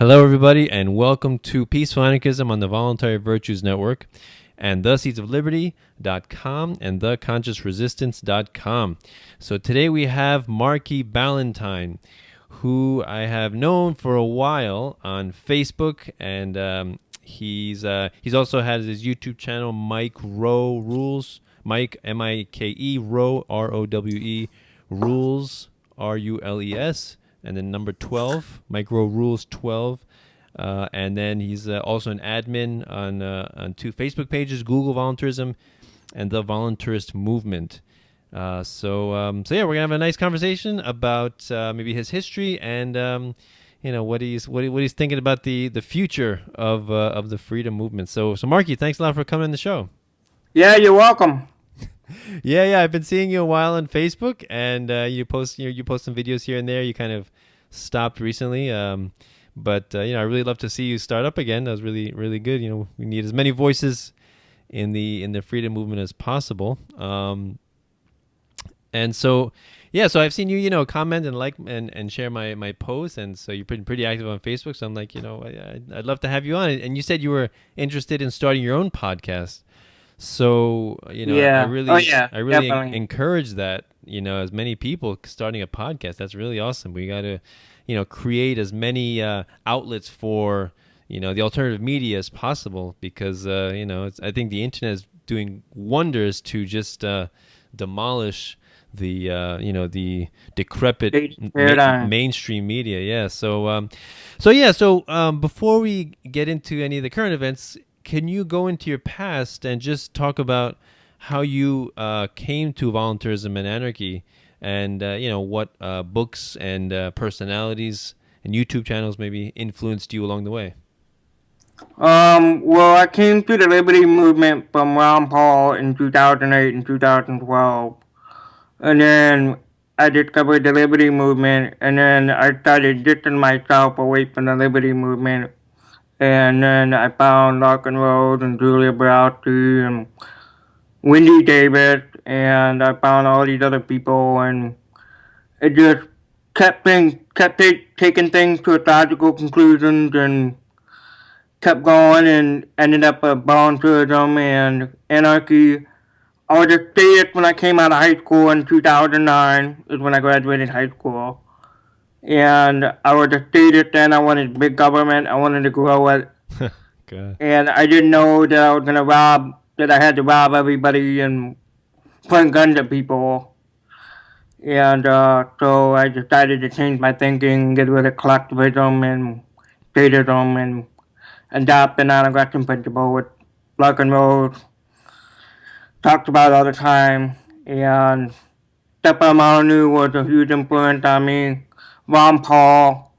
Hello, everybody, and welcome to Peaceful Anarchism on the Voluntary Virtues Network and theseedsofliberty.com and theconsciousresistance.com. So today we have Markie Balentine, who I have known for a while on Facebook, and he's also has his YouTube channel, Mike Rowe Rules, Mike Mike Rowe Rowe Rules Rules, and then number 12, Micro Rules 12. And then he's also an admin on two Facebook pages, Google Voluntarism and the Voluntarist Movement. So we're gonna have a nice conversation about maybe his history and what he's thinking about the future of the freedom movement. So Markie, thanks a lot for coming on the show. Yeah, you're welcome. Yeah, I've been seeing you a while on Facebook, and you post some videos here and there. You kind of stopped recently, but I really love to see you start up again. That was really, really good. We need as many voices in the freedom movement as possible. And so I've seen you comment and like and share my posts, and so you're pretty active on Facebook. So I'm like, I'd love to have you on. And you said you were interested in starting your own podcast. So Yeah. I really Definitely. encourage that, as many people starting a podcast. That's really awesome. We got to create as many outlets for the alternative media as possible, because I think the internet is doing wonders to just demolish the the decrepit Paradigm. mainstream media. So before we get into any of the current events, can you go into your past and just talk about how you came to voluntarism and anarchy, and what books and personalities and YouTube channels maybe influenced you along the way? Well, I came to the Liberty Movement from Ron Paul in 2008 and 2012. And then I discovered the Liberty Movement, and then I started distancing myself away from the Liberty Movement. And then I found Larken Rose and Julia Browski and Wendy Davis, and I found all these other people, and it just kept taking things to logical conclusions, and kept going, and ended up at voluntarism and anarchy. I was a theist when I came out of high school in 2009, is when I graduated high school. And I was a theist then. I wanted big government. I wanted to grow it. God. And I didn't know that I had to rob everybody and point guns at people. And so I decided to change my thinking, get rid of collectivism and statism, and adopt the non-aggression principle, which Larken Rose talked about all the time. And Stefan Molyneux was a huge influence on me. Ron Paul,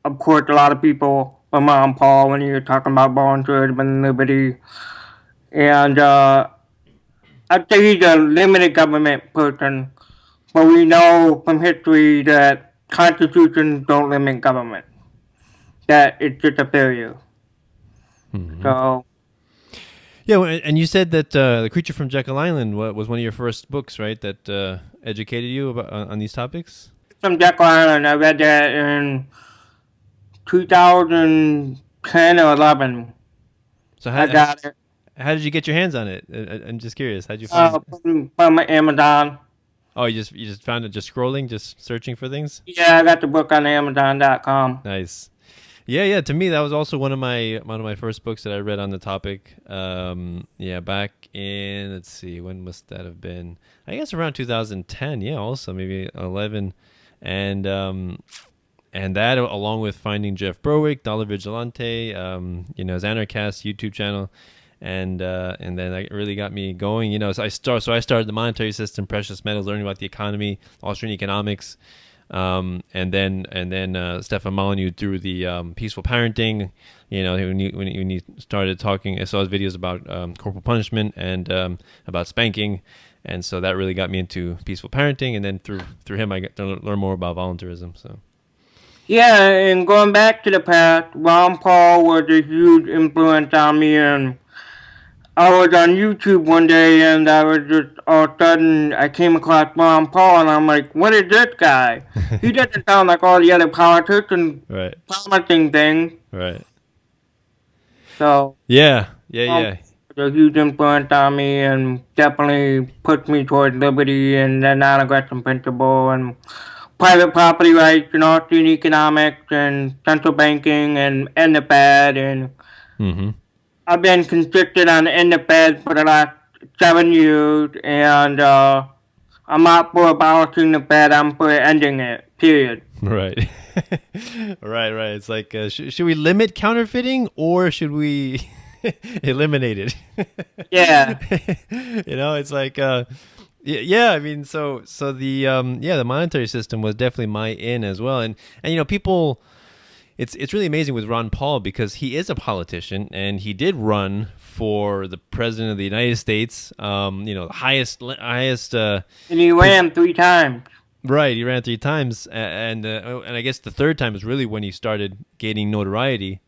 of course, a lot of people from Ron Paul when you're talking about voluntarism and liberty. And I'd say he's a limited government person, but we know from history that constitutions don't limit government, that it's just a failure. Mm-hmm. So, yeah, and you said that The Creature from Jekyll Island was one of your first books, right, that educated you about on these topics? From Jekyll Island, I read that in 2010 or 11. So I got it how did you get your hands on it? I'm just curious. How did you find it? from Amazon. Oh, you just found it just scrolling, just searching for things? Yeah, I got the book on Amazon.com. Nice. Yeah. To me, that was also one of my first books that I read on the topic. Back in, let's see, when must that have been? I guess around 2010. Yeah, also maybe 11, and that along with finding Jeff Berwick, Dollar Vigilante, his Anarchist YouTube channel, and then that really got me going. So I started the monetary system, precious metals, learning about the economy, Austrian economics. And then Stefan Molyneux through the peaceful parenting, when he started talking. I saw his videos about corporal punishment and about spanking, and so that really got me into peaceful parenting. And then through him, I got to learn more about voluntarism. So Yeah, and going back to the past, Ron Paul was a huge influence on me, and I was on YouTube one day and I was just all of a sudden I came across Ron Paul and I'm like, what is this guy? He doesn't sound like all the other politicians Right. promising things. Right. So Yeah. Yeah. a huge influence on me and definitely pushed me towards liberty and the non-aggression principle and private property rights and Austrian economics and central banking and end the Fed. And Mm-hmm. I've been consistent on end the Fed for the last 7 years, and I'm not for abolishing the Fed. I'm for ending it. Period. Right. Right. It's like, should we limit counterfeiting or should we eliminate it? Yeah. It's like, yeah. I mean, so the monetary system was definitely my in as well, and people. It's really amazing with Ron Paul because he is a politician and he did run for the president of the United States. The highest. And he ran 3 times. Right, he ran 3 times, and I guess the 3rd time is really when he started gaining notoriety,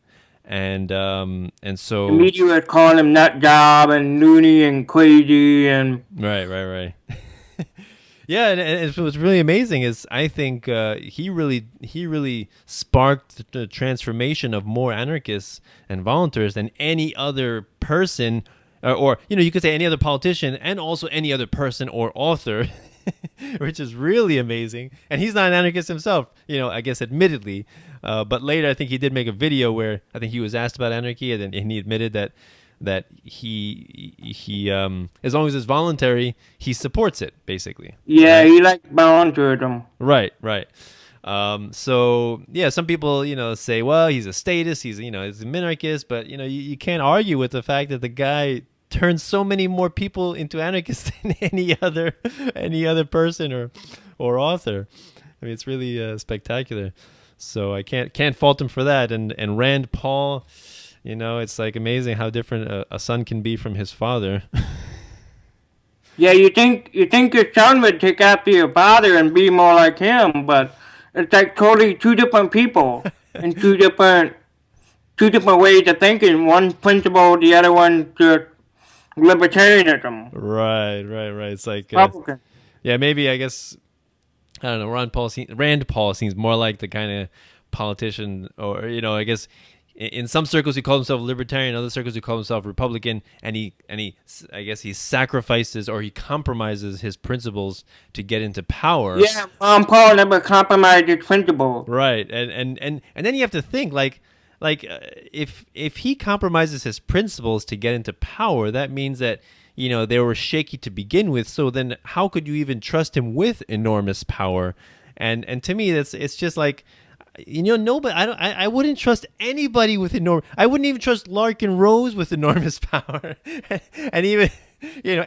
and so the media was calling him nut job and loony and crazy and right. Yeah, and it was really amazing. Is I think he really sparked the transformation of more anarchists and voluntarists than any other person, or you could say any other politician, and also any other person or author, which is really amazing. And he's not an anarchist himself, I guess admittedly, but later I think he did make a video where I think he was asked about anarchy, and he admitted that he as long as it's voluntary, he supports it basically. yeah, right? he likes voluntarism. Right. So yeah, some people say, well, he's a statist, he's he's an anarchist, but you can't argue with the fact that the guy turns so many more people into anarchists than any other person or author. I mean, it's really spectacular. So I can't fault him for that. And Rand Paul, it's like amazing how different a son can be from his father. Yeah, you think your son would take after your father and be more like him, but it's like totally 2 different people and 2 different ways of thinking. One principle, the other one just libertarianism. Right. It's like Republican. yeah, maybe I guess I don't know. Rand Paul seems more like the kind of politician, or I guess in some circles he calls himself libertarian, in other circles he calls himself Republican, and he I guess he sacrifices or he compromises his principles to get into power. Yeah, Paul never compromised his principles. Right, and then you have to think if he compromises his principles to get into power, that means that they were shaky to begin with. So then, how could you even trust him with enormous power? And to me, it's just like, nobody. I wouldn't trust anybody with enormous. I wouldn't even trust Larken Rose with enormous power, and even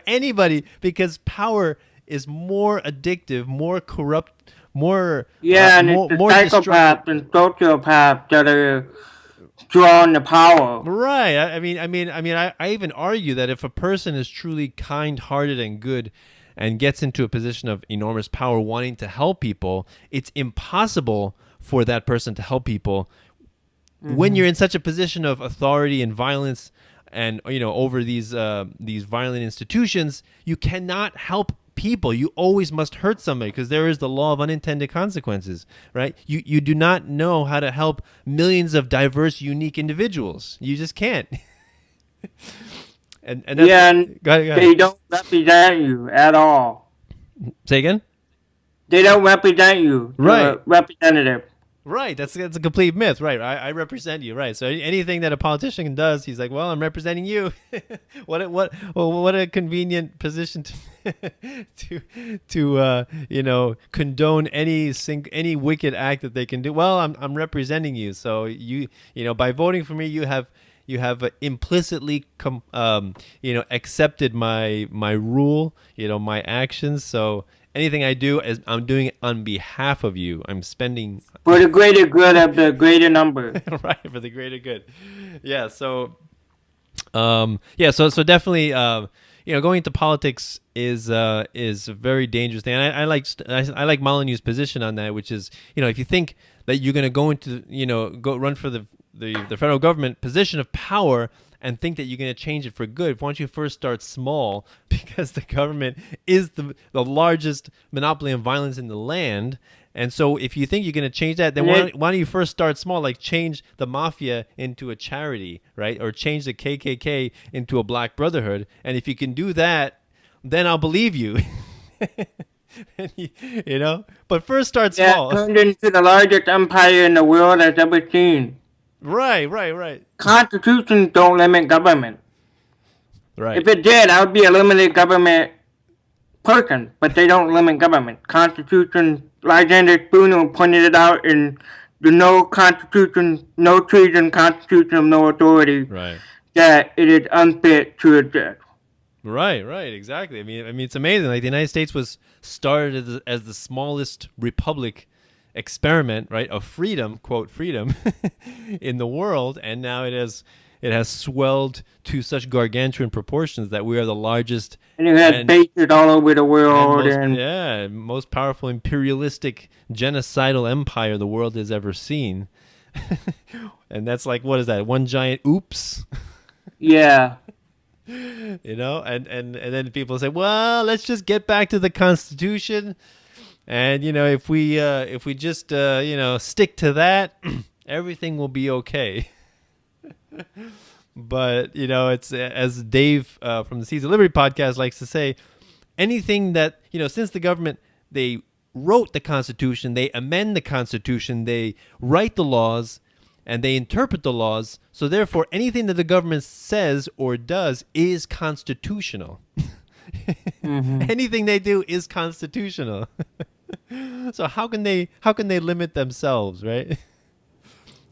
anybody, because power is more addictive, more corrupt, more and more, it's the more psychopaths and sociopaths that are drawing the power. Right. I even argue that if a person is truly kind-hearted and good and gets into a position of enormous power wanting to help people, it's impossible for that person to help people when you're in such a position of authority and violence and over these violent institutions. You cannot help people. You always must hurt somebody because there is the law of unintended consequences, right? You do not know how to help millions of diverse, unique individuals. You just can't. and that's, Yeah, and go ahead. they don't represent you at all. Say again? They don't represent you. Right. Representative. Right, that's a complete myth. Right, I represent you. Right, so anything that a politician does, he's like, "Well, I'm representing you." What a convenient position to condone any wicked act that they can do. Well, I'm representing you, so by voting for me, you have implicitly accepted my rule, my actions. So anything I do is I'm doing it on behalf of you. I'm spending for the greater good of the greater number. Right, for the greater good. Yeah. So, so definitely, going into politics is a very dangerous thing. And I like Molyneux's position on that, which is, if you think that you're going to go into, go run for the federal government position of power, and think that you're going to change it for good, why don't you first start small? Because the government is the largest monopoly on violence in the land. And so if you think you're going to change that, then why don't you first start small, like change the mafia into a charity, right? Or change the KKK into a Black Brotherhood. And if you can do that, then I'll believe you. You know? But first start small. Yeah, turned into the largest empire in the world has ever seen. Right. Constitutions don't limit government. Right. If it did, I would be a limited government person, but they don't limit government. Constitution, Alexander Spooner pointed it out in the No Constitution, No Treason Constitution of No Authority, Right. that it is unfit to exist. Right, exactly. I mean, it's amazing. Like the United States was started as the smallest republic experiment, right, of freedom, quote freedom, in the world, and now it has swelled to such gargantuan proportions that we are the largest And it has bases all over the world, most powerful imperialistic genocidal empire the world has ever seen. And that's like, what is that? One giant oops. Yeah. You know, and then people say, well, let's just get back to the Constitution, and you know, if we just you know, stick to that, everything will be okay. But you know, it's as Dave from the Seeds of Liberty podcast likes to say, anything that, you know, since the government, they wrote the Constitution, they amend the Constitution, they write the laws, and they interpret the laws. So therefore, anything that the government says or does is constitutional. Anything they do is constitutional. So how can they limit themselves, right?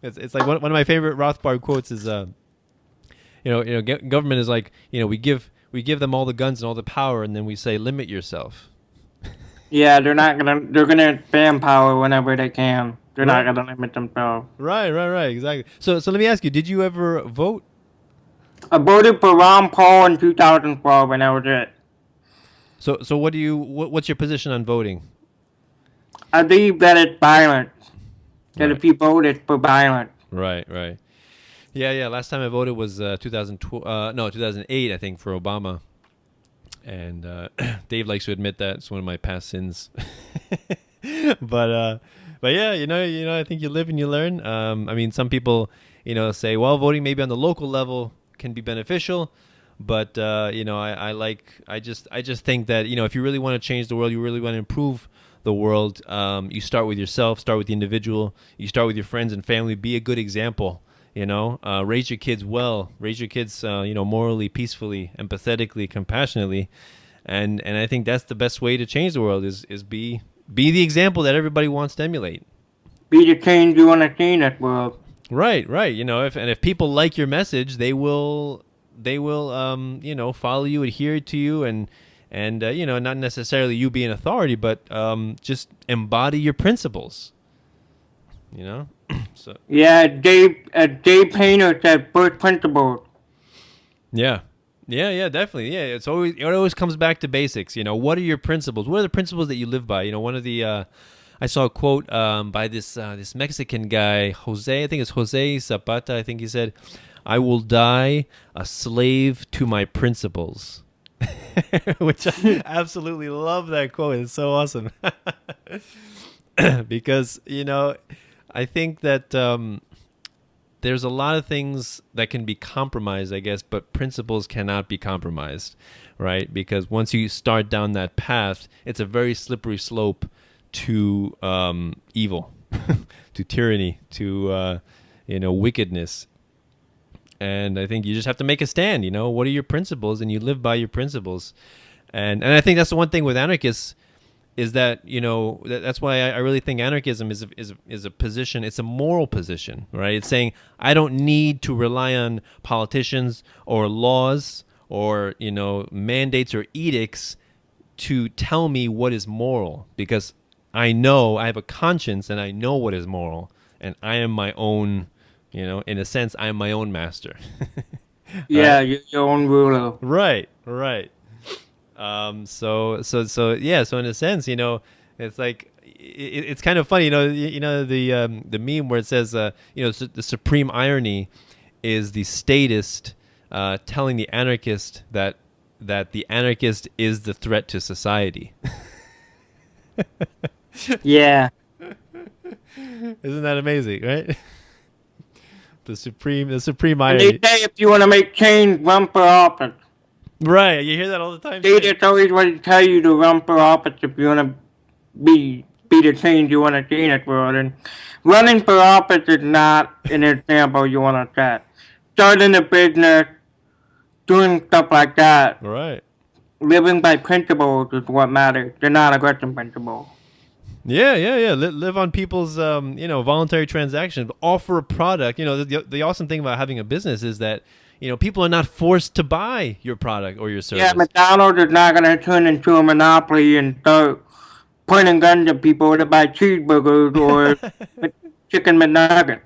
It's like one of my favorite Rothbard quotes is, government is like, you know, we give them all the guns and all the power, and then we say, limit yourself. Yeah, they're gonna expand power whenever they can. They're not gonna limit themselves. Right, exactly. So let me ask you, did you ever vote? I voted for Ron Paul in 2012, and that was it. So what's your position on voting? I believe that it's violent. That if you vote, it's for violence. Right. Yeah. Last time I voted was 2008, I think, for Obama. And Dave likes to admit that it's one of my past sins. But yeah, you know, I think you live and you learn. I mean, some people, you know, say, well, voting maybe on the local level can be beneficial, but you know, I just think that, you know, if you really want to change the world, you really want to improve the world, you start with yourself, start with the individual, you start with your friends and family, be a good example. You know, raise your kids well, raise your kids, you know, morally, peacefully, empathetically, compassionately, and I think that's the best way to change the world is be the example that everybody wants to emulate. Be the change you want to see in that world. Right. You know, if people like your message, they will you know, follow you, adhere to you, and you know, not necessarily you be an authority, but just embody your principles. You know. So yeah, Dave Painter said first principles. Yeah, definitely. Yeah, it always comes back to basics. You know, what are your principles? What are the principles that you live by? You know, one of the I saw a quote by this Mexican guy, Jose. I think it's Jose Zapata. I think he said, "I will die a slave to my principles," which I absolutely love that quote. It's so awesome because, you know, I think that there's a lot of things that can be compromised, I guess, but principles cannot be compromised, right? Because once you start down that path, it's a very slippery slope to evil, to tyranny, to you know, wickedness. And I think you just have to make a stand. You know, what are your principles, and you live by your principles. And I think that's the one thing with anarchists. Is that, you know, that's why I really think anarchism is a position. It's a moral position, right? It's saying I don't need to rely on politicians or laws or, you know, mandates or edicts to tell me what is moral, because I know I have a conscience and I know what is moral, and I am my own, you know, in a sense, I am my own master. Yeah, you're your own ruler. Right. So in a sense, you know, it's like it's kind of funny, you know the meme where it says, you know, the supreme irony is the statist telling the anarchist that the anarchist is the threat to society. Yeah. Isn't that amazing, right? The supreme And they irony. say if you want to make change, run for office. Right, you hear that all the time. They Too. just always want to tell you to run for office if you want to be the change you want to see in this world. And running for office is not an example you want to set. Starting a business, doing stuff like that, Right. living by principles is what matters. The non-aggression principle. Yeah. Live on people's, voluntary transactions. Offer a product. You know, the awesome thing about having a business is that, people are not forced to buy your product or your service. Yeah, McDonald's is not going to turn into a monopoly and start pointing guns at people to buy cheeseburgers or chicken McNuggets.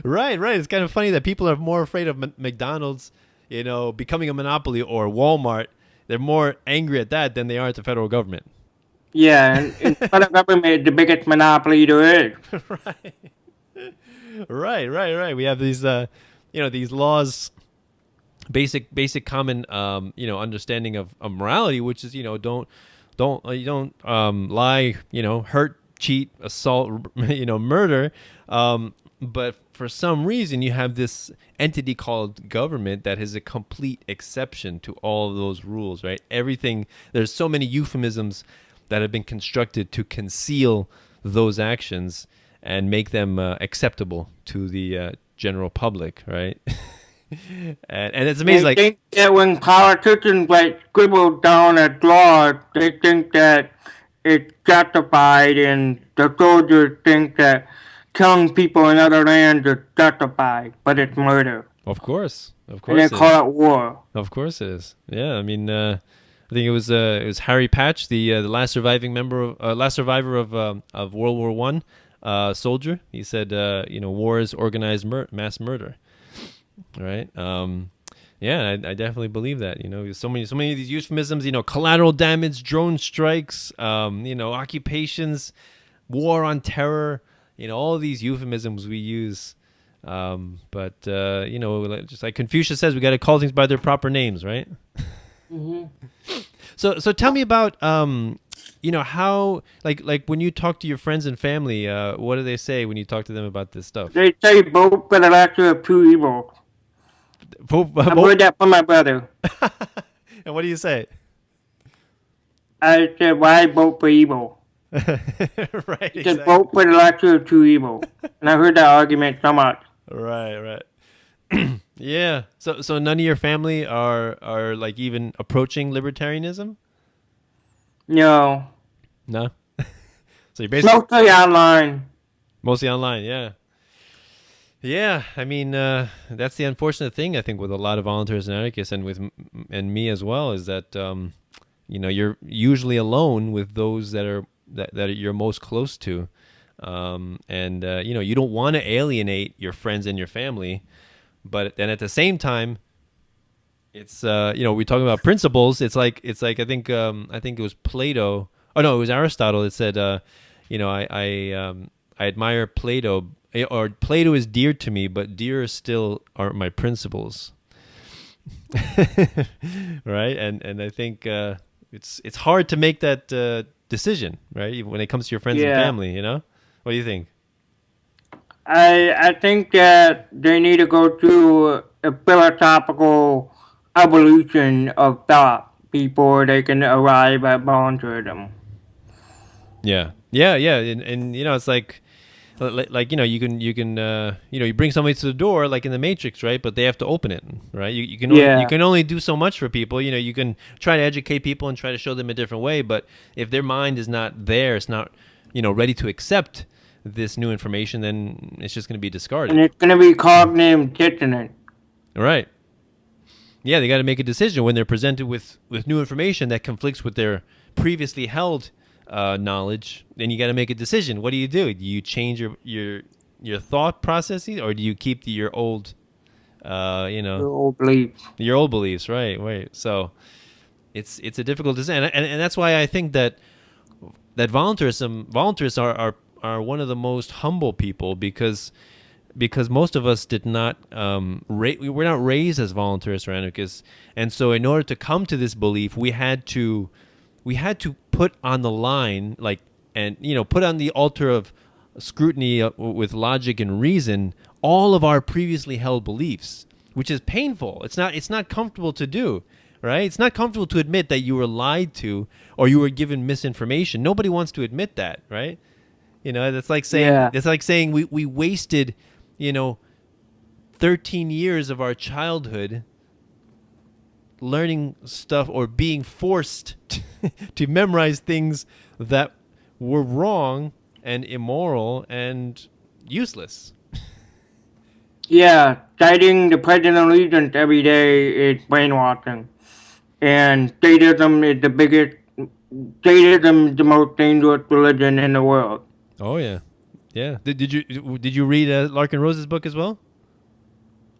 Right. It's kind of funny that people are more afraid of McDonald's, becoming a monopoly, or Walmart. They're more angry at that than they are at the federal government. Yeah, and federal government is the biggest monopoly there is. Right. We have these, these laws, basic common, understanding of morality, which is, don't lie, hurt, cheat, assault, murder. But for some reason, you have this entity called government that is a complete exception to all of those rules, right? Everything, there's so many euphemisms that have been constructed to conceal those actions and make them acceptable to the general public, right? and it's amazing. They think that when politicians scribble down a law, they think that it's justified, and the soldiers think that killing people in other lands is justified, but it's murder. Of course, And they call it war. Of course it is. Yeah, I mean, I think it was Harry Patch, the last surviving last survivor of World War I, soldier. He said, war is organized mass murder. Right. Yeah, I definitely believe that. So many of these euphemisms. Collateral damage, drone strikes. Occupations, war on terror. All of these euphemisms we use. But just like Confucius says, we got to call things by their proper names, right? Mm-hmm. So tell me about how like when you talk to your friends and family, what do they say when you talk to them about this stuff? They say both for the lesser of two evils. I heard that from my brother. And what do you say? I said, why vote for evil? Right. He said, vote for the lesser of two evils. And I heard that argument so much. Right. Yeah. So none of your family are like even approaching libertarianism? No. No. So you're basically mostly online. Yeah. Yeah, I mean, that's the unfortunate thing, I think, with a lot of volunteers and anarchists, and me as well, is that you're usually alone with those that you're most close to, and you don't want to alienate your friends and your family, but then at the same time, it's we're talking about principles. It's like I think it was Plato. Oh no, it was Aristotle that said, I admire Plato. Or Plato is dear to me, but dearer still are my principles. Right? And I think it's hard to make that decision, right? When it comes to your friends and family, What do you think? I think that they need to go through a philosophical evolution of thought before they can arrive at voluntarism. Yeah. And it's like you can you bring somebody to the door like in the Matrix, right? But they have to open it, right? You can only do so much for people. You can try to educate people and try to show them a different way, but if their mind is not there, it's not ready to accept this new information, then it's just going to be discarded. And it's going to be cognitive dissonance. Right. Yeah, they got to make a decision when they're presented with new information that conflicts with their previously held knowledge. Then you got to make a decision. What do? Do you change your thought processes, or do you keep your old, your old beliefs? Your old beliefs, right? So it's a difficult decision, and that's why I think that voluntarism, voluntaryists are one of the most humble people, because because most of us did not we were not raised as voluntarists or anarchists, and so in order to come to this belief, we had to put on the line, like, and put on the altar of scrutiny with logic and reason all of our previously held beliefs, which is painful. It's not comfortable to do, right? It's not comfortable to admit that you were lied to or you were given misinformation. Nobody wants to admit that, right? That's like saying we wasted 13 years of our childhood learning stuff or being forced to memorize things that were wrong and immoral and useless. Yeah, citing the Pledge of Allegiance every day is brainwashing. And statism is the most dangerous religion in the world. Oh yeah. Yeah. Did you read Larken Rose's book as well?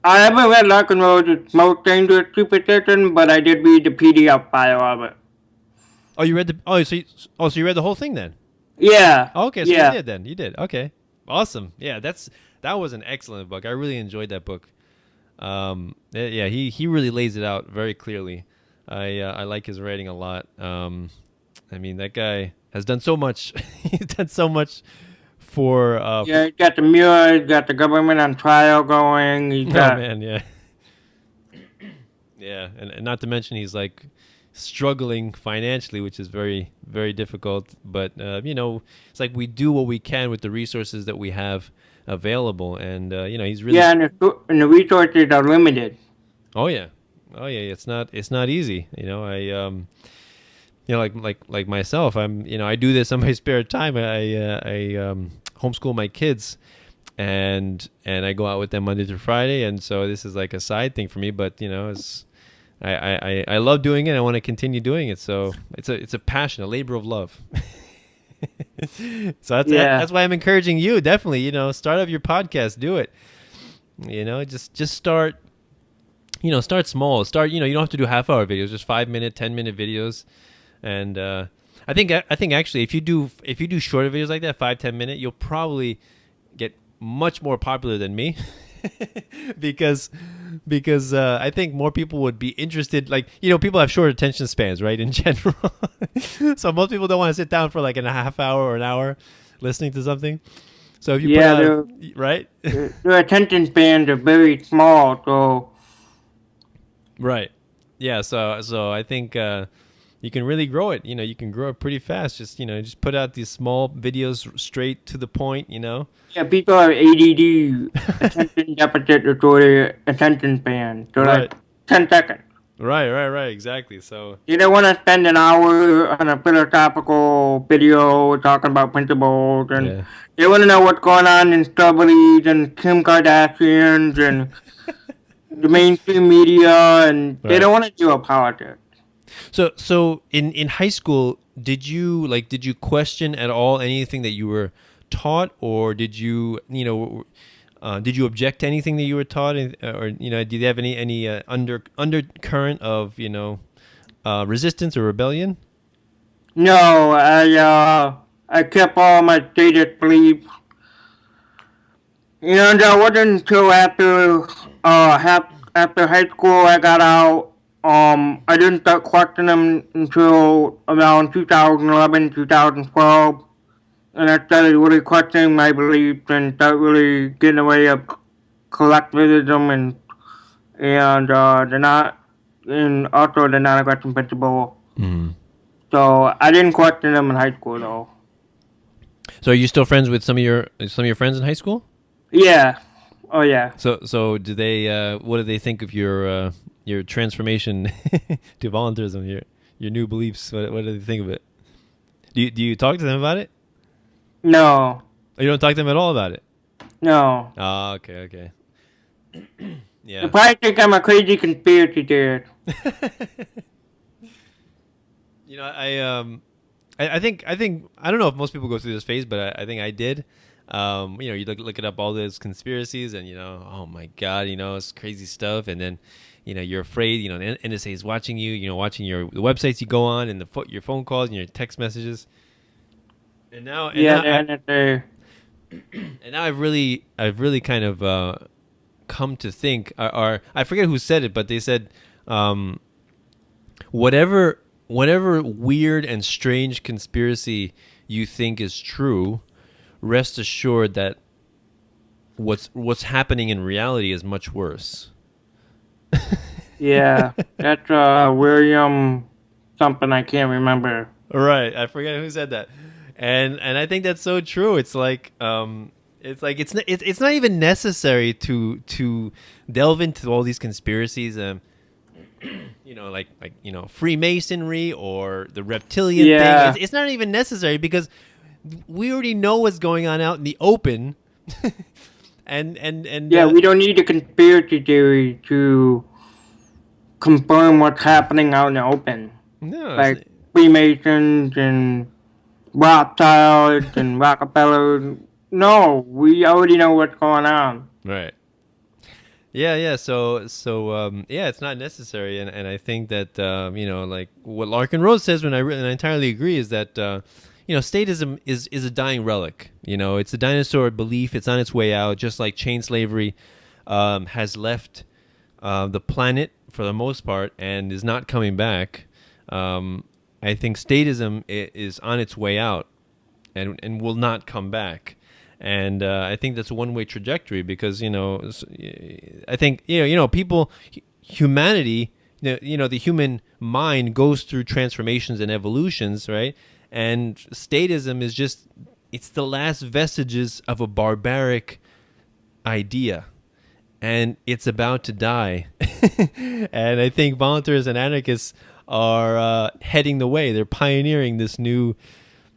I haven't read Larken Rose's Most Dangerous Superstition, but I did read the PDF file of it. Oh, you read so you read the whole thing then? Yeah. Oh, okay, so yeah. you did then. You did. Okay. Awesome. Yeah, that was an excellent book. I really enjoyed that book. Yeah, he really lays it out very clearly. I like his writing a lot. I mean, that guy has done so much. He's done so much for Yeah, he's got the mirror, he's got the government on trial going. Oh man, yeah. Yeah, and not to mention he's like struggling financially, which is very, very difficult. But it's like we do what we can with the resources that we have available, and he's really and the resources are limited. Oh yeah. It's not easy. Like myself, I do this on my spare time. I homeschool my kids, and I go out with them Monday through Friday, and so this is like a side thing for me. But I love doing it. I want to continue doing it. So it's a passion, a labor of love. So that's why I'm encouraging you. Definitely, start up your podcast. Do it. Just start. Start small. Start. You don't have to do half-hour videos. Just 5-minute, 10-minute videos. And I think actually, if you do shorter videos like that, 5-10 minute, you'll probably get much more popular than me. because I think more people would be interested. Like, people have short attention spans, right? In general. So most people don't want to sit down for like a half hour or an hour listening to something. So if you put out, right? Their attention spans are very small, so. Right. Yeah. So I think you can really grow it. You can grow it pretty fast. Just put out these small videos straight to the point. Yeah, people have ADD, attention deficit disorder, attention span. So like 10 seconds. Right. Exactly. So you don't want to spend an hour on a philosophical video talking about principles, and they want to know what's going on in strawberries and Kim Kardashians and the mainstream media, and they don't want to do a politics. So in high school, did you question at all anything that you were taught, or did you object to anything that you were taught, or did you have any undercurrent of resistance or rebellion? No, I kept all my stated beliefs. That wasn't until after high school I got out. I didn't start questioning them until around 2011, 2012. And I started really questioning my beliefs and started really getting away of collectivism and also the non-aggression principle. Mm-hmm. So I didn't question them in high school though. So are you still friends with some of your friends in high school? Yeah. Oh yeah. So do they? What do they think of your transformation to voluntarism? Your new beliefs. What do they think of it? Do you talk to them about it? No. Oh, you don't talk to them at all about it? No. Oh, okay. Yeah. They probably think I'm a crazy conspiracy theorist. I think I don't know if most people go through this phase, but I think I did. You look it up, all those conspiracies, and oh my God, it's crazy stuff, and then you're afraid, the NSA is watching you, watching the websites you go on, and your phone calls and your text messages. And now, And now I've really kind of come to think, or I forget who said it, but they said, whatever weird and strange conspiracy you think is true, rest assured that what's happening in reality is much worse. Yeah, that's William something I can't remember. Right, I forget who said that, and I think that's so true. It's like it's not even necessary to delve into all these conspiracies. Like Freemasonry or the reptilian Yeah. thing. It's not even necessary because we already know what's going on out in the open. and Yeah, we don't need a conspiracy theory to confirm what's happening out in the open. no, Like Freemasons and Rothschilds and Rockefeller. No, we already know what's going on. right. Yeah. So yeah, it's not necessary, and I think that like what Larken Rose says, and I entirely agree, is that statism is a dying relic. It's a dinosaur belief. It's on its way out, just like chain slavery has left the planet for the most part and is not coming back. I think statism is on its way out and will not come back. And I think that's a one-way trajectory because, I think, people, humanity, the human mind goes through transformations and evolutions, right? And statism is it's the last vestiges of a barbaric idea. And it's about to die. And I think voluntarists and anarchists are heading the way. They're pioneering this new...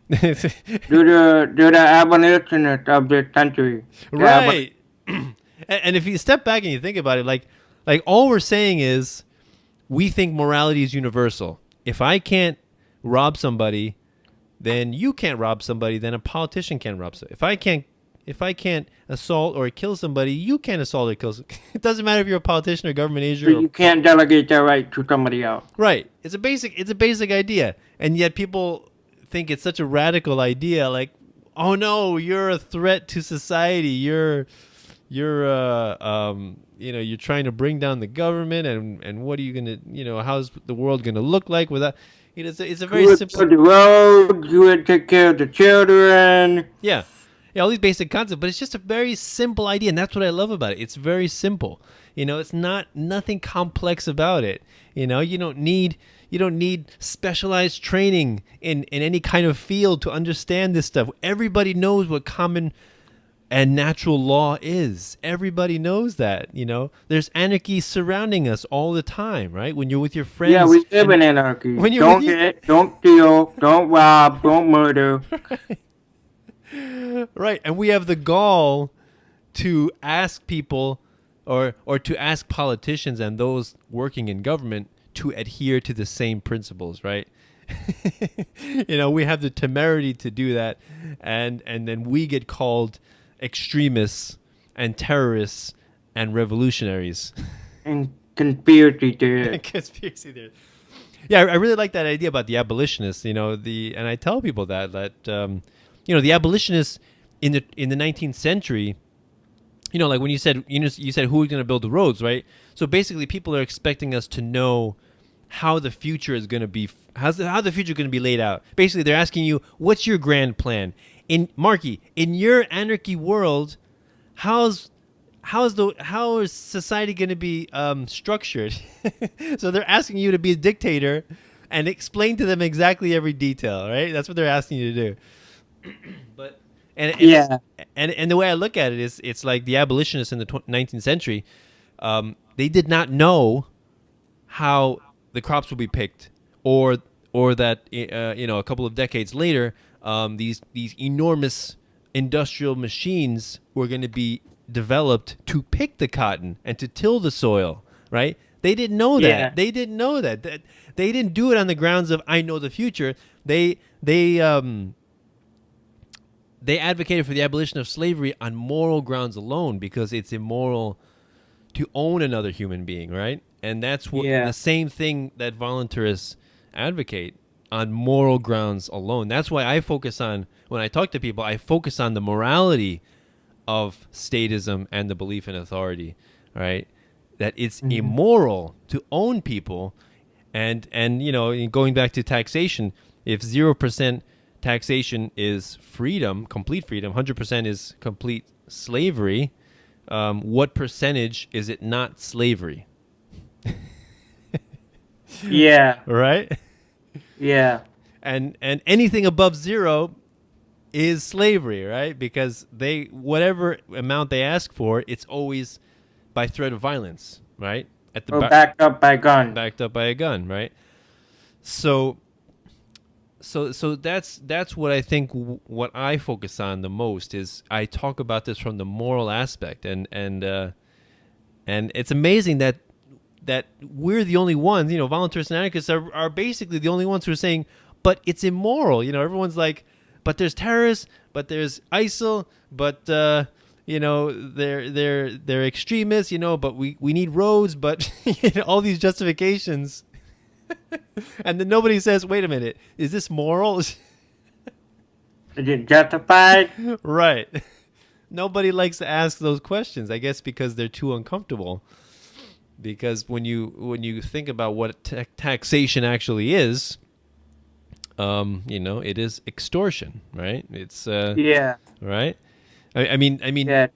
They're the abolitionists of this century. Right. And if you step back and you think about it, like all we're saying is we think morality is universal. If I can't rob somebody, then you can't rob somebody, then a politician can't rob somebody. If I can't assault or kill somebody, you can't assault or kill somebody. It doesn't matter if you're a politician or government agent. But you can't delegate that right to somebody else. Right. It's a basic idea. And yet people think it's such a radical idea, like, oh no, you're a threat to society, you're trying to bring down the government, and what are you gonna, how's the world gonna look like without, it's a very simple, the road, you would take care of the children. yeah, all these basic concepts, but it's just a very simple idea, and that's what I love about it. It's very simple. It's nothing complex about it. You don't need specialized training in any kind of field to understand this stuff. Everybody knows what common and natural law is. Everybody knows that. There's anarchy surrounding us all the time, right? When you're with your friends. Yeah, we live in anarchy. When you're don't with hit, don't steal, don't rob, don't murder. Right, and we have the gall to ask people or to ask politicians and those working in government to adhere to the same principles, right? We have the temerity to do that, and then we get called extremists and terrorists and revolutionaries. And conspiracy theories. Conspiracy theories. Yeah, I really like that idea about the abolitionists. And I tell people that the abolitionists in the 19th century, like when you said who was going to build the roads, right? So basically, people are expecting us to know how the future is going to be, how the future is going to be laid out. Basically, they're asking you, what's your grand plan? Markie, in your anarchy world, how is society going to be structured? So they're asking you to be a dictator and explain to them exactly every detail, right? That's what they're asking you to do. But and the way I look at it is, it's like the abolitionists in the 19th century, they did not know how the crops will be picked, or that a couple of decades later, these enormous industrial machines were going to be developed to pick the cotton and to till the soil, right? They didn't know that. Yeah. They didn't know that. They didn't do it on the grounds of, I know the future. They advocated for the abolition of slavery on moral grounds alone, because it's immoral to own another human being, right? And that's what the same thing that voluntarists advocate. on moral grounds alone. That's why I focus on, when I talk to people, I focus on the morality of statism and the belief in authority, right? That it's immoral to own people, and going back to taxation, if 0% taxation is freedom, complete freedom, 100% is complete slavery, what percentage is it not slavery? Yeah. Right? Yeah. And anything above 0 is slavery, right? Because whatever amount they ask for, it's always by threat of violence, right? Or backed up by gun. Backed up by a gun, right? So that's what I think. What I focus on the most is I talk about this from the moral aspect, and it's amazing that we're the only ones. Voluntarists and anarchists are basically the only ones who are saying, but it's immoral. Everyone's like, but there's terrorists, but there's ISIL, but they're extremists, but we need roads, but all these justifications. And then nobody says, wait a minute, is this moral? Is it justified? Right. Nobody likes to ask those questions, I guess, because they're too uncomfortable. Because when you think about what taxation actually is, it is extortion, right? It's yeah. Right. I mean, Yeah,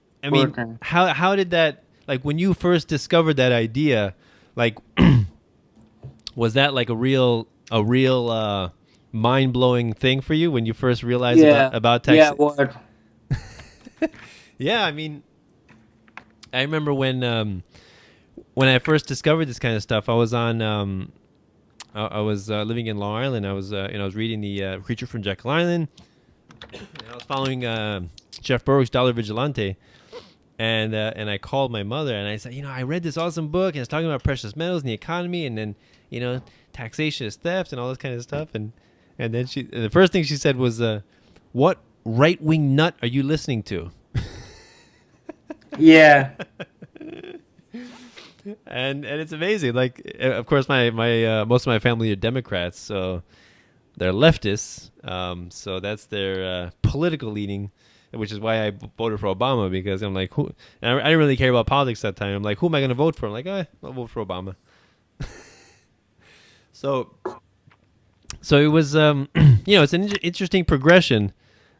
how did that, like, when you first discovered that idea, like, was that like a real mind-blowing thing for you when you first realized about tax? Yeah, what? Yeah, I mean, I remember when I first discovered this kind of stuff. I was on I was living in Long Island. I was I was reading the Creature from Jekyll Island, and I was following Jeff Berwick's Dollar Vigilante. And I called my mother and I said, I read this awesome book and it's talking about precious metals and the economy, and then, taxation is theft and all this kind of stuff. And then the first thing she said was, what right-wing nut are you listening to? Yeah. And it's amazing. Like, of course, my most of my family are Democrats, so they're leftists. So that's their political leaning, which is why I voted for Obama, because I'm like, who? And I didn't really care about politics that time. I'm like, who am I going to vote for? I'm like, I'll vote for Obama. So it was, it's an interesting progression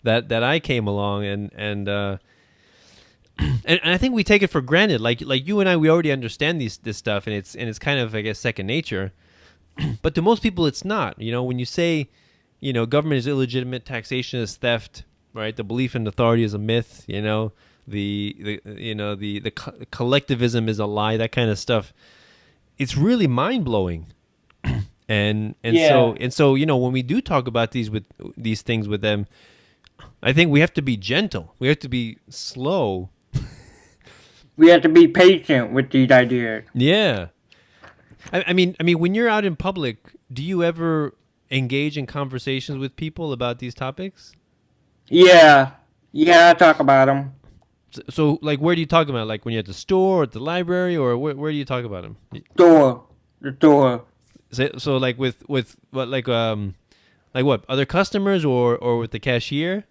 that I came along, and I think we take it for granted. Like you and I, we already understand this stuff, and it's kind of, I guess, second nature. But to most people, it's not. When you say, government is illegitimate, taxation is theft, right? The belief in authority is a myth. The collectivism is a lie. That kind of stuff. It's really mind blowing. And so when we do talk about these things with them, I think we have to be gentle. We have to be slow. We have to be patient with these ideas. Yeah. I mean, when you're out in public, do you ever engage in conversations with people about these topics? Yeah, I talk about them. So, like, where do you talk about? Like, when you're at the store or at the library, or where do you talk about them? The store. So like with what, like what, other customers or with the cashier?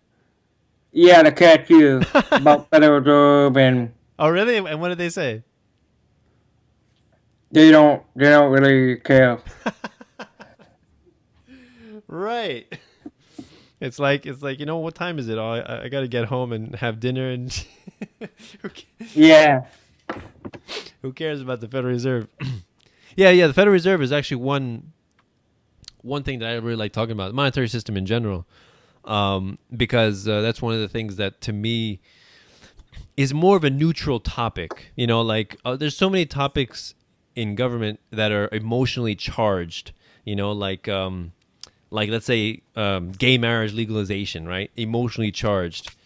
Yeah, the cashier about Federal Reserve and. Oh, really? And what did they say? They don't really care. Right. It's like what time is it? Oh, I got to get home and have dinner and. Yeah. Who cares about the Federal Reserve? Yeah. The Federal Reserve is actually one thing that I really like talking about, the monetary system in general, because that's one of the things that to me is more of a neutral topic. There's so many topics in government that are emotionally charged. Like let's say gay marriage legalization, right? Emotionally charged.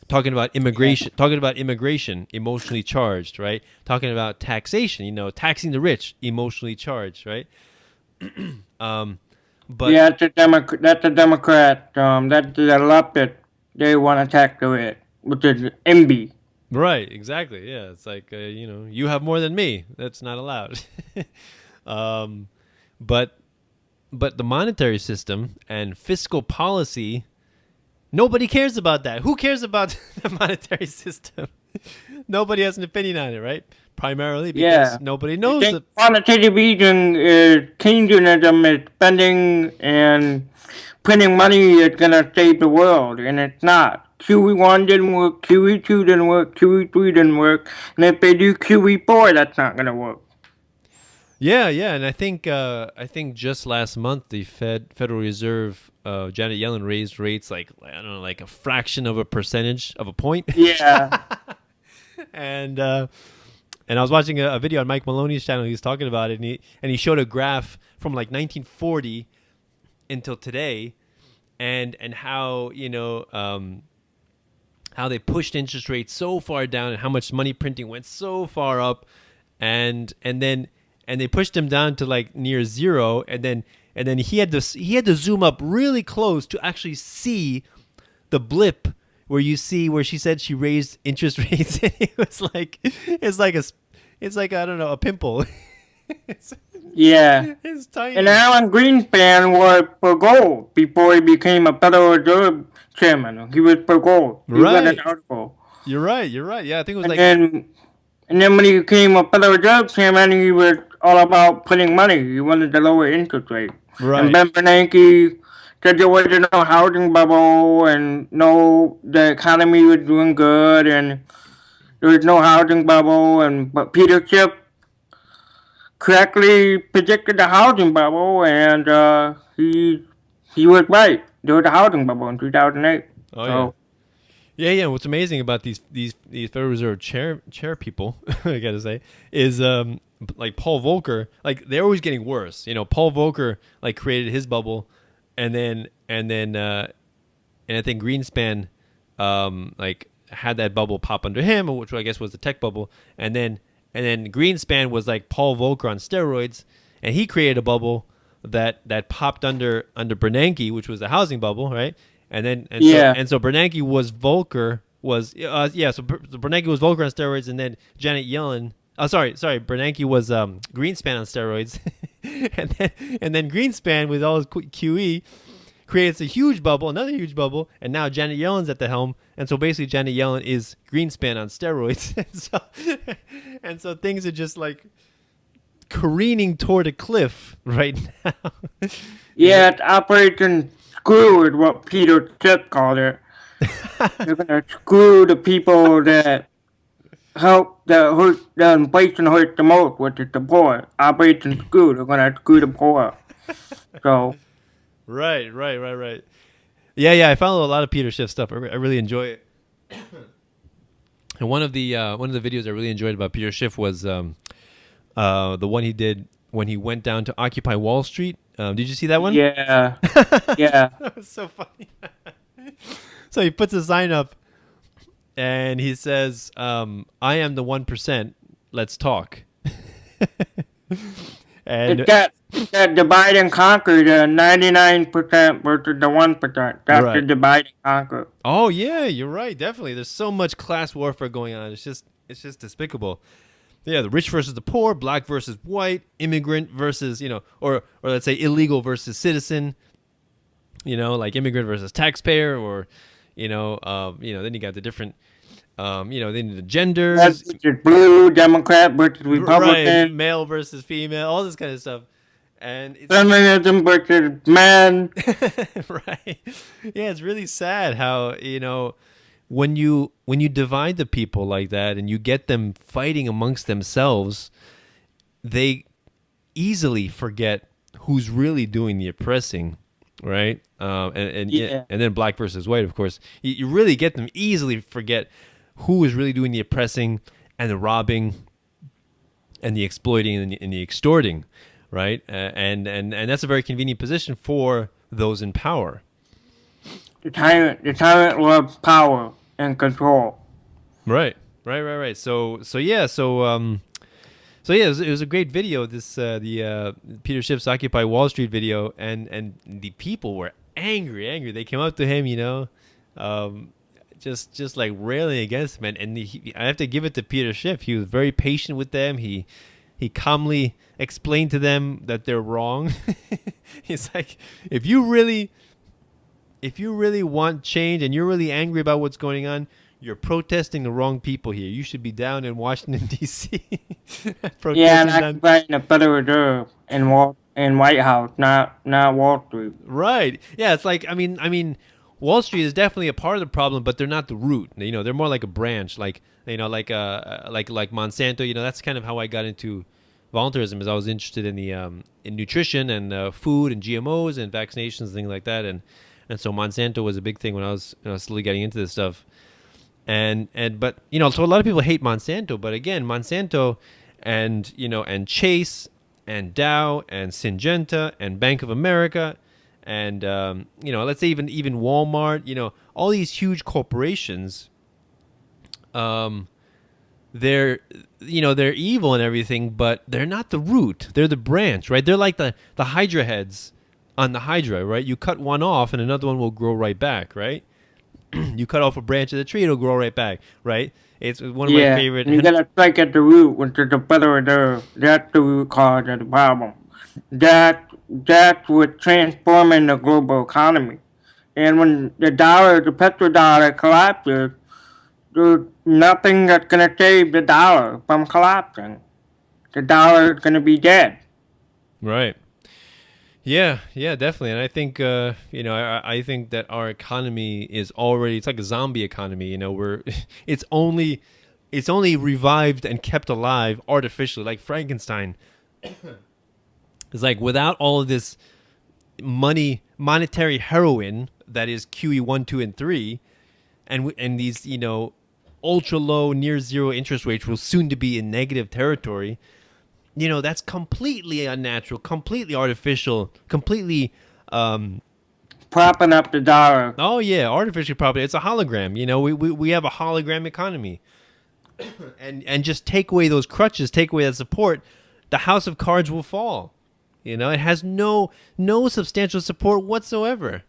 Talking about immigration, emotionally charged, right? Talking about taxation, taxing the rich, emotionally charged, right? But yeah, that's a Democrat. That's the left. They want to tax the rich, which is envy. Right, exactly. Yeah, it's like you have more than me. That's not allowed. But the monetary system and fiscal policy, nobody cares about that. Who cares about the monetary system? Nobody has an opinion on it, right? Primarily because nobody knows the quantitative easing is Keynesianism is spending and printing money is gonna save the world, and it's not. QE1 didn't work, QE2 didn't work, QE3 didn't work, and if they do QE4, that's not gonna work. Yeah, and I think just last month the Federal Reserve, Janet Yellen raised rates like I don't know, like a fraction of a percentage of a point. Yeah. And I was watching a video on Mike Maloney's channel. He was talking about it, and he showed a graph from like 1940 until today, and how how they pushed interest rates so far down, and how much money printing went so far up, and they pushed them down to like near zero, and then he had to zoom up really close to actually see the blip where she said she raised interest rates. It's like I don't know, a pimple. It's tiny. And Alan Greenspan was for gold before he became a Federal Reserve chairman. He was for gold. He got an article. You're right. Yeah, I think it was and then when he became a Federal Reserve chairman, he was all about printing money. He wanted to lower interest rate. Right. And Ben Bernanke said there wasn't no housing bubble, and the economy was doing good, and there was no housing bubble. But Peter Schiff correctly predicted the housing bubble, and he was right. There was a housing bubble in 2008. Yeah. What's amazing about these Federal Reserve chair people, I gotta say, is like Paul Volcker. Like they're always getting worse. Paul Volcker like created his bubble, and then I think Greenspan like had that bubble pop under him, which I guess was the tech bubble, and then Greenspan was like Paul Volcker on steroids, and he created a bubble that popped under Bernanke, which was the housing bubble, right? So Bernanke was Volcker so Bernanke was Volcker on steroids, and then Janet Yellen. Bernanke was Greenspan on steroids, and then Greenspan with all his QE creates a huge bubble, another huge bubble, and now Janet Yellen's at the helm, and so basically Janet Yellen is Greenspan on steroids, and so things are just like careening toward a cliff right now. Yeah, it's Operation Screw is what Peter Schiff called it. They're gonna screw the people that the inflation hurts the most, which is the poor. Operation Screw, they're gonna screw the poor. So. Right. Yeah. I follow a lot of Peter Schiff stuff. I really enjoy it. And one of the videos I really enjoyed about Peter Schiff was the one he did when he went down to Occupy Wall Street. Did you see that one? Yeah. Yeah. That was so funny. So he puts a sign up, and he says, "I am the 1%. Let's talk." And it's that divide and conquer, the 99% versus the 1%. That's the divide and conquer. Oh yeah, you're right. Definitely, there's so much class warfare going on. It's just despicable. Yeah, the rich versus the poor, black versus white, immigrant versus or let's say illegal versus citizen. Like immigrant versus taxpayer, or then you got the different. Then the genders, versus blue, Democrat versus Republican, right, male versus female, all this kind of stuff, and feminism versus man. Right? Yeah, it's really sad how when you divide the people like that and you get them fighting amongst themselves, they easily forget who's really doing the oppressing, right? And then black versus white, of course. You really get them easily forget who is really doing the oppressing and the robbing and the exploiting and the extorting, right? And that's a very convenient position for those in power. The tyrant loves power and control. Right. So it was a great video. This the Peter Schiff's Occupy Wall Street video, and the people were angry. They came up to him, just like railing against him, and I have to give it to Peter Schiff. He was very patient with them. He he calmly explained to them that they're wrong. He's like, if you really want change and you're really angry about what's going on, you're protesting the wrong people here. You should be down in Washington D.C. Yeah, and protesting down. occupying the Federal Reserve in White House, not Wall Street. Right. Yeah, it's like, I mean, Wall Street is definitely a part of the problem, but they're not the root. You know, they're more like a branch, like Monsanto. You know, that's kind of how I got into voluntarism, is I was interested in the in nutrition and food and GMOs and vaccinations and things like that, and so Monsanto was a big thing when I was slowly getting into this stuff. But you know, so a lot of people hate Monsanto, but again, Monsanto and Chase and Dow and Syngenta and Bank of America and let's say even Walmart, you know, all these huge corporations, they're evil and everything, but they're not the root. They're the branch, right? They're like the Hydra heads on the Hydra, right? You cut one off and another one will grow right back, right? You cut off a branch of the tree, it'll grow right back, right? It's one of my favorite. You gotta strike at the root, which is the Federal Reserve. That's the root cause of the problem. That's what's transforming the global economy. And when the petrodollar collapses, there's nothing that's gonna save the dollar from collapsing. The dollar is gonna be dead. Right. Yeah, definitely. And I think, I think that our economy is already, it's like a zombie economy. You know, it's only revived and kept alive artificially, like Frankenstein. It's like without all of this monetary heroin that is QE 1, 2, and 3, and these, you know, ultra low, near zero interest rates will soon to be in negative territory. You know, that's completely unnatural, completely artificial, completely propping up the dollar. Oh yeah, artificial propping. It's a hologram. You know, we have a hologram economy, and just take away those crutches, take away that support, the house of cards will fall. You know, it has no substantial support whatsoever.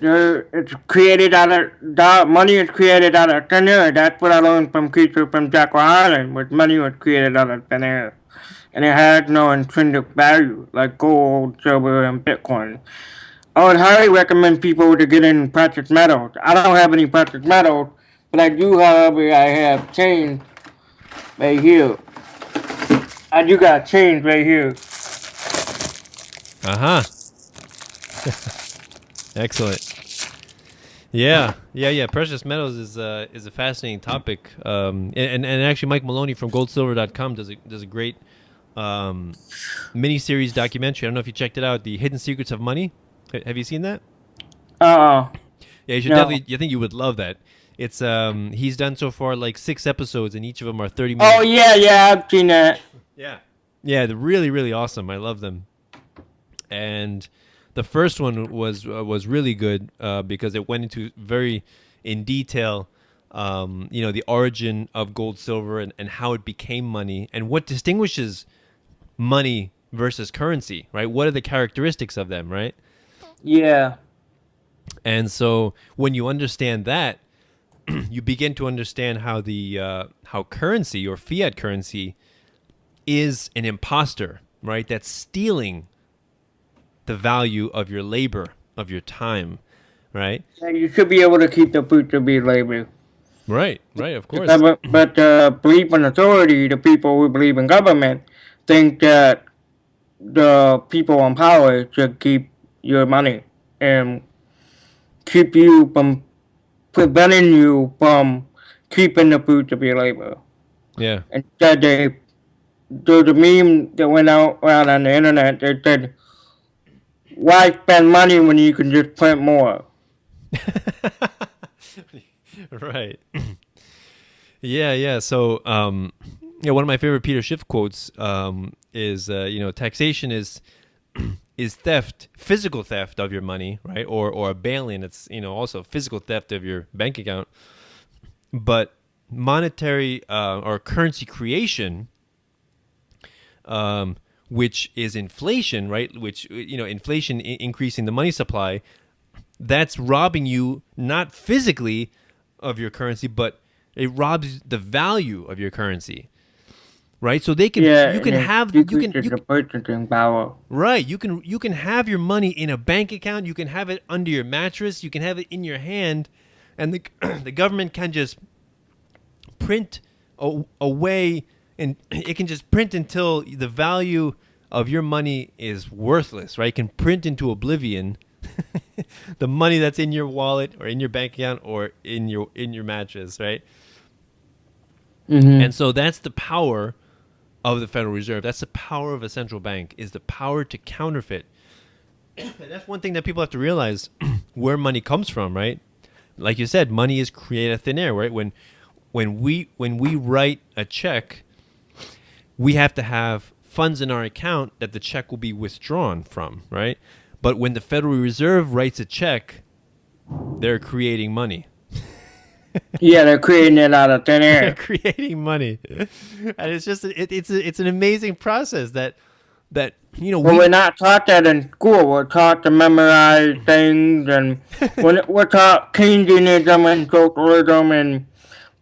It's created out of money is created out of thin air. That's what I learned from From Jekyll Island, where money was created out of thin air. And it has no intrinsic value, like gold, silver, and Bitcoin. I would highly recommend people to get in precious metals. I don't have any precious metals, but I have change right here. I do got change right here. Uh-huh. Excellent. Yeah. Precious metals is a fascinating topic. And actually, Mike Maloney from GoldSilver.com does a great mini-series documentary. I don't know if you checked it out, The Hidden Secrets of Money. Have you seen that? Yeah, you should definitely. I think you would love that. It's he's done so far like 6 episodes, and each of them are 30 minutes. Oh yeah, I've seen that. Yeah, they're really, really awesome. I love them. And the first one was really good because it went into very in detail, the origin of gold, silver, and how it became money, and what distinguishes money versus currency, right? What are the characteristics of them, right? Yeah. And so when you understand that, you begin to understand how how currency or fiat currency is an imposter, right? That's stealing the value of your labor, of your time, right? Yeah, you should be able to keep the fruits of your labor. Right, of course. But belief in authority, the people who believe in government, think that the people in power should keep your money and keep you from preventing you from keeping the fruits of your labor. Yeah. Instead, there's a meme that went around on the internet that said, "Why spend money when you can just print more?" Right. Yeah. So, one of my favorite Peter Schiff quotes is, taxation is theft, physical theft of your money, right? Or a bail-in. It's, also physical theft of your bank account. But monetary or currency creation, which is inflation, right? Which, inflation increasing the money supply, that's robbing you not physically of your currency, but it robs the value of your currency. right? So they can Yeah, you and can it have decreases the purchasing power. right, you can have your money in a bank account, you can have it under your mattress, you can have it in your hand, and the the government can just print away, and it can just print until the value of your money is worthless, right? It can print into oblivion the money that's in your wallet or in your bank account or in your mattress, right? Mm-hmm. And so that's the power of the Federal Reserve. That's the power of a central bank, is the power to counterfeit. And that's one thing that people have to realize where money comes from, right? Like you said, money is created out of thin air, right? When we write a check, we have to have funds in our account that the check will be withdrawn from, right? But when the Federal Reserve writes a check, they're creating money. Yeah, they're creating it out of thin They're air. creating money, and it's just it's an amazing process that Well, we're not taught that in school. We're taught to memorize things, and we're taught Keynesianism and socialism, and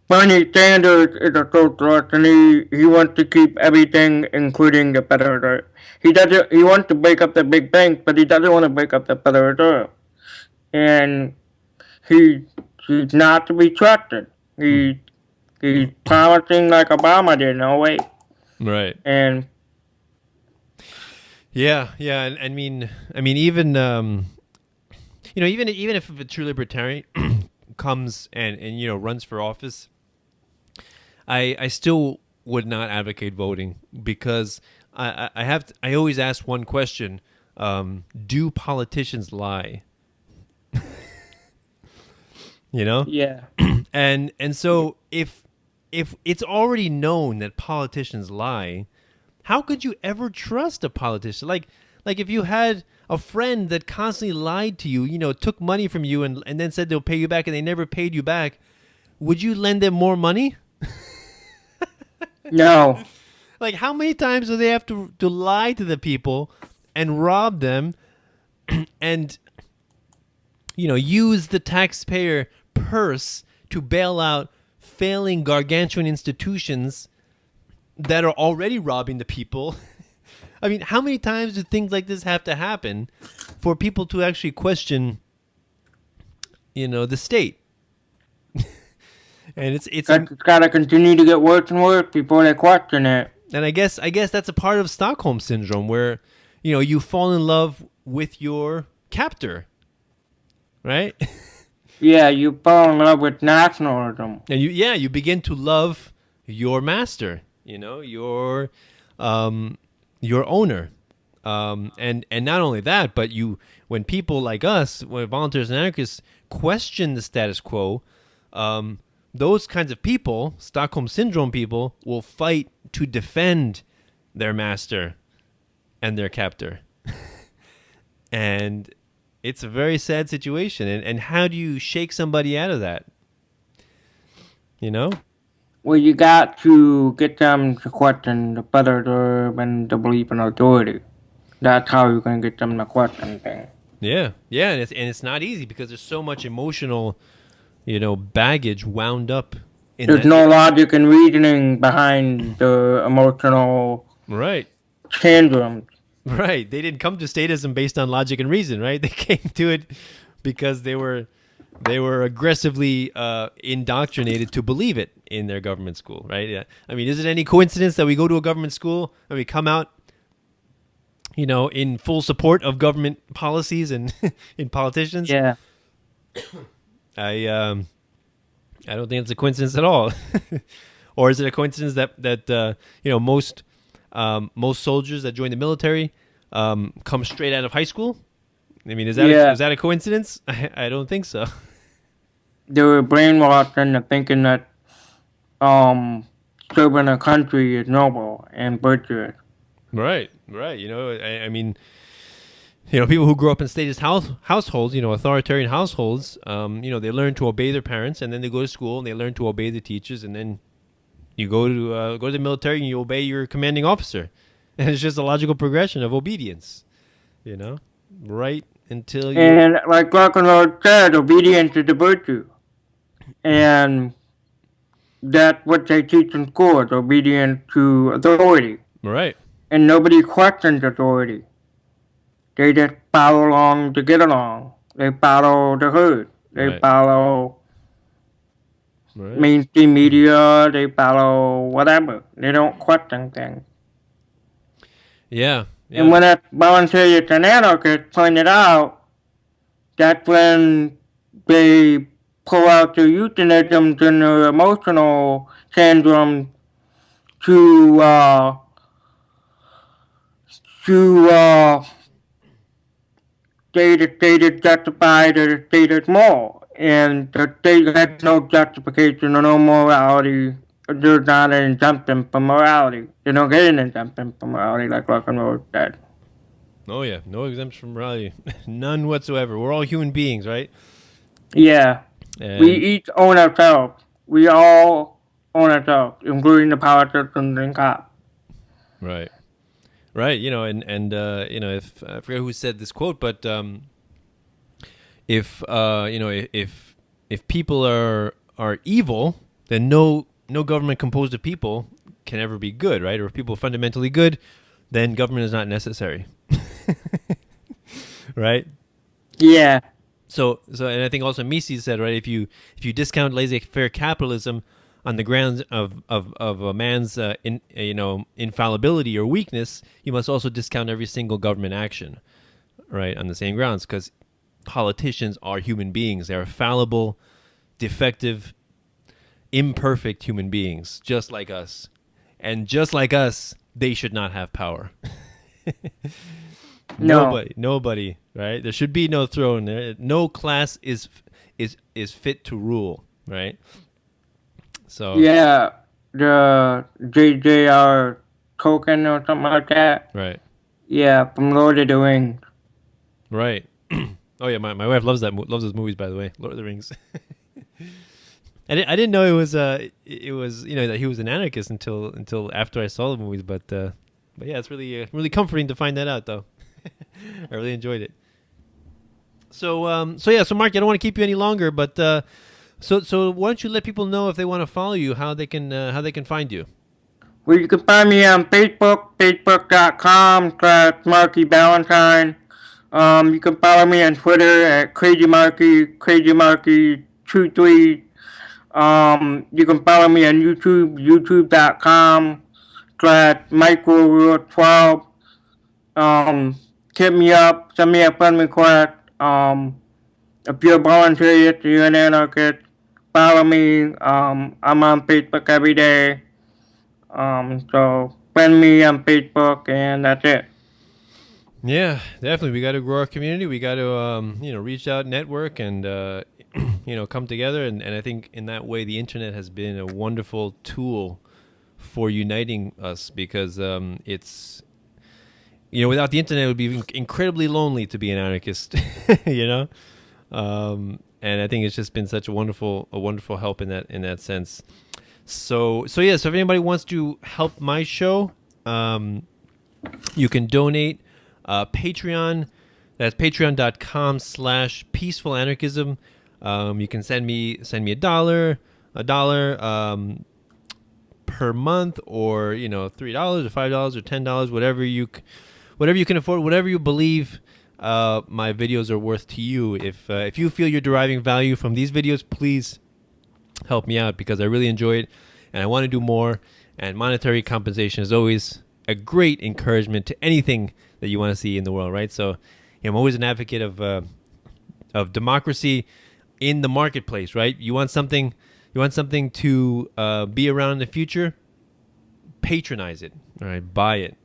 Bernie Sanders is a socialist, and he wants to keep everything, including the Federal Reserve. He wants to break up the big banks, but he doesn't want to break up the Federal Reserve. And he's not to be trusted. He's promising like Obama did. No wait. right. And Yeah, and I mean, even even if a true libertarian comes and runs for office, I still would not advocate voting, because I always ask one question: do politicians lie? yeah. And so if it's already known that politicians lie, how could you ever trust a politician? Like if you had a friend that constantly lied to you, took money from you and then said they'll pay you back and they never paid you back, would you lend them more money? No. Like, how many times do they have to lie to the people and rob them and use the taxpayer purse to bail out failing gargantuan institutions that are already robbing the people? I mean, how many times do things like this have to happen for people to actually question, the state? And it's got to continue to get worse and worse before they question it. and I guess that's a part of Stockholm syndrome, where you fall in love with your captor, right? Yeah, you fall in love with nationalism. And you begin to love your master, your owner, and not only that, but when people like us, when volunteers and anarchists question the status quo, those kinds of people, Stockholm syndrome people, will fight to defend their master and their captor. And it's a very sad situation. And how do you shake somebody out of that? Well, you got to get them to question the Federal Reserve and to believe in authority. That's how you're going to get them to question things. Yeah, and it's not easy, because there's so much emotional, baggage wound up in There's no logic and reasoning behind the emotional right. tantrums. Right. They didn't come to statism based on logic and reason, right? They came to it because they were aggressively indoctrinated to believe it in their government school, right? Yeah. I mean, is it any coincidence that we go to a government school and we come out, in full support of government policies and in politicians? Yeah. I don't think it's a coincidence at all. Or is it a coincidence that most soldiers that join the military come straight out of high school? I mean, is that a coincidence? I don't think so. They were brainwashed into thinking that serving a country is noble and virtuous. Right. I mean, people who grew up in statist households, authoritarian households, they learn to obey their parents, and then they go to school and they learn to obey the teachers, and then you go to the military and you obey your commanding officer, and it's just a logical progression of obedience, right until you. And like Larken Rose said, obedience is a virtue. And that what they teach in school is obedience to authority. Right. And nobody questions authority. They just follow along to get along. They follow the herd. They Right. follow Right. mainstream media. They follow whatever. They don't question things. Yeah. And when that Voluntaryist and Anarchist pointed out, that's when they pull out their euphemisms and their emotional tantrums to they to justify the state is moral, and the state has no justification or no morality. There's not an exemption from morality. They don't get an exemption from morality, like Larken Rose said. Oh yeah, no exemption from morality, none whatsoever. We're all human beings, right? Yeah, And we each own ourselves. We all own ourselves, including the politicians and cops. right, right. You know, and if I forget who said this quote, but if if people are evil, then no government composed of people can ever be good, right? Or if people are fundamentally good, then government is not necessary. Right? Yeah, So and I think also Mises said, right, if you discount laissez-faire capitalism on the grounds of a man's infallibility or weakness, you must also discount every single government action, right, on the same grounds, because politicians are human beings. They are fallible, defective, imperfect human beings, just like us. And just like us, they should not have power. No. Nobody, right? There should be no throne there. No class is fit to rule, right? So Yeah, the JJR token or something like that. right, Yeah, from Lord of the Rings. right. Oh yeah, my wife loves loves those movies, by the way, Lord of the Rings. I didn't know it was that he was an anarchist until after I saw the movies, but yeah, it's really comforting to find that out, though. I really enjoyed it. So Mark, I don't want to keep you any longer, but so why don't you let people know if they want to follow you, how they can find you? Well, you can find me on Facebook, facebook.com/Markie Balentine. You can follow me on Twitter at crazymarkie23. You can follow me on YouTube, youtube.com/micro12. Hit me up, send me a friend request. If you're a voluntarist, you're an anarchist, follow me. I'm on Facebook every day. So friend me on Facebook, and that's it. Yeah, definitely. We got to grow our community. We got to reach out, network, and come together. And I think in that way, the internet has been a wonderful tool for uniting us, because it's without the internet, it would be incredibly lonely to be an anarchist. And I think it's just been such a wonderful help in that sense. So if anybody wants to help my show, you can donate. Patreon, that's patreon.com/peaceful anarchism. You can send me $1 per month, or $3 or $5 or $10, whatever you can afford, whatever you believe my videos are worth to you. If you feel you're deriving value from these videos, please help me out, because I really enjoy it and I want to do more. And monetary compensation is always a great encouragement to anything that you want to see in the world, right? So I'm always an advocate of democracy in the marketplace, right? You want something to be around in the future, patronize it. All right, buy it.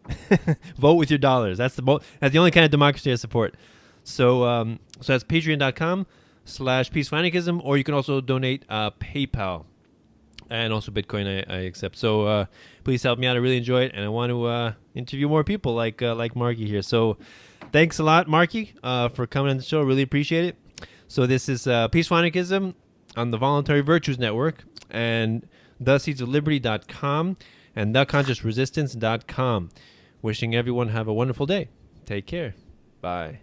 Vote with your dollars. That's the only kind of democracy I support. So that's patreon.com/peaceful anarchism, or you can also donate PayPal, and also Bitcoin I accept. So please help me out. I really enjoy it, and I want to interview more people like Markie here. So thanks a lot, Markie, for coming on the show. Really appreciate it. So this is Peaceful Anarchism on the Voluntary Virtues Network, and theseedsofliberty.com and theconsciousresistance.com. Wishing everyone have a wonderful day. Take care. Bye.